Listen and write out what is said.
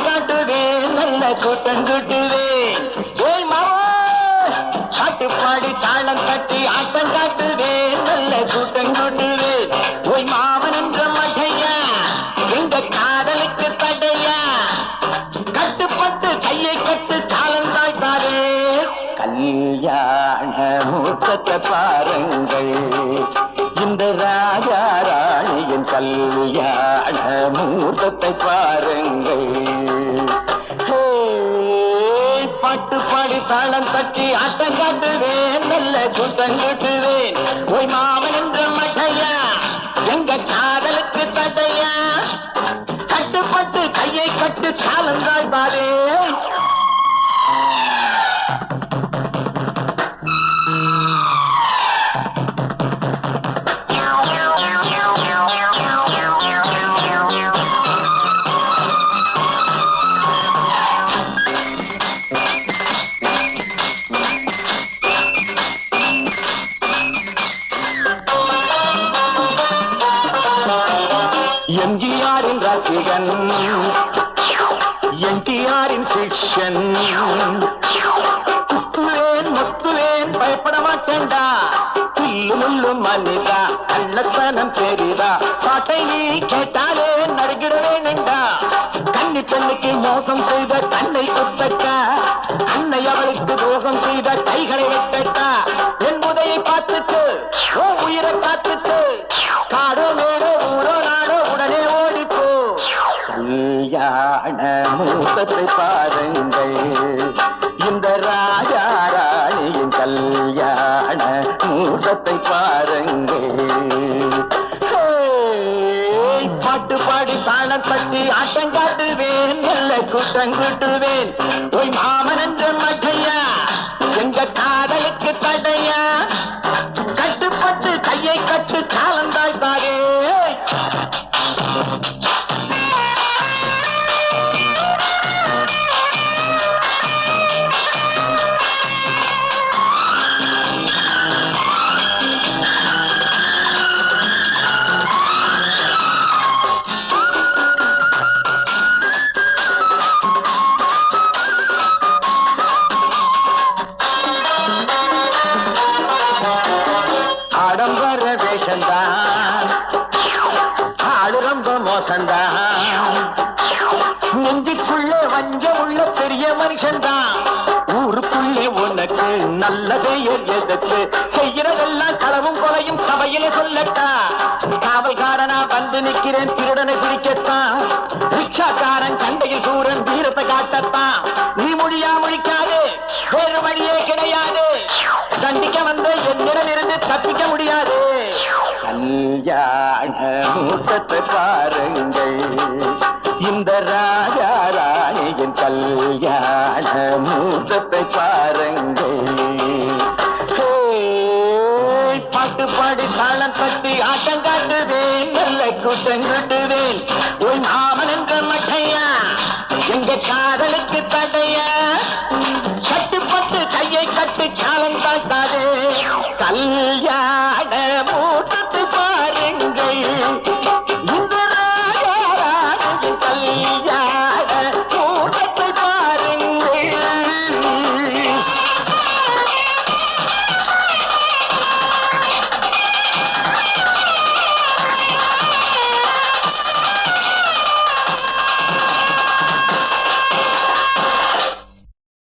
காட்டுவேன் நல்ல கூட்டம் கூட்டுவேன் ஏய் மாவா பாட்டுப்பாடி தாளம் கட்டி ஆட்டம் காட்டுவேன் நல்ல கூட்டம் கூட்டுவேன் ஓய் மாமன் என்ற மகையா எங்க காதலுக்கு தடையா கட்டுப்பட்டு கையை கட்டு காலம் தாழ்த்தாரே கல்யாண மூத்தத்தை பாருங்கள் இந்த ராஜா ராணியின் கல்யாண மூத்தத்தை பாருங்கள் பாட்டு பாடி தாளம் தட்டி ஆட்டம் காட்டுவேன் நல்ல கூட்டம் கூட்டுவேன் ஓய் மாமன் என்ற மகையா எங்க காதலுக்கு தடையா கட்டுப்பட்டு கையை கட்டு காலம் தாழ்த்தாரே எம்ஜிஆரின் ரசிகன் என்டிஆரின் சிக்ஷன் குத்துவேன் முத்துவேன் பயப்பட மாட்டேன்டா புல்லு முள்ளு மனிதா கள்ளத்தனம் பெரிதா பாட்டை நீ கேட்டாலே நறுகிடவேண்டா கண்ணி பெண்ணுக்கு மோசம் செய்த கண்ணை குத்தட்டா அன்னை அவளுக்கு தோஷம் செய்த கைகளை வெட்டட்டா என் உதையை பார்த்துட்டு ஓ உயிரை காத்துட்டு காடோ மேடோ ஊரோ நாடோ உடனே ஓடிப்போ கல்யாண மூத்தத்தை பாருங்கள் இந்த ராஜா ராணியின் கல்யாண மூத்தத்தை பாருங்கள் பாட்டு பாடி தாளம் தட்டி ஆட்டம் காட்டுவேன் நல்ல கூட்டம் கூட்டுவேன் ஓய் மாமன் என்ற மகையா எங்க காதலுக்கு தடையா கட்டுப்பட்டு கையை கட்டு காலம் தாழ்த்தாரே ஆடம்பர வேஷந்தான் ஆடு ரொம்ப மோசந்தான் நெஞ்சுக்குள்ளே வஞ்சம் உள்ள பெரிய மனுஷன்தான் ஊருக்குள்ளே உனக்கு நல்ல பெயர் எதுக்கு செய்யறதெல்லாம் களவும் கொலையும் சபையிலே சொல்லட்டா காவல்காரனா வந்து நிக்கிறேன் திருடனை பிடிக்கத்தான் ரிக்ஷாக்காரன் சண்டையில் சூரன் வீரத்தை காட்டத்தான் நீ மொழியா முழிக்காது வேறு வழியே கிடையாது தண்டிக்க வந்த என்னிடம் இருந்து தப்பிக்க முடியாது கல்யாண மூத்தத்தை பாருங்கள் இந்த ராஜா ராணியின் கல்யாண மூத்தத்தை பாருங்கள் பாட்டு பாடி தாளம் தட்டி ஆட்டம் காட்டுவேன் நல்ல கூட்டம் கூட்டுவேன் உன் மாமன் என்ற மகையா எங்க காதலுக்கு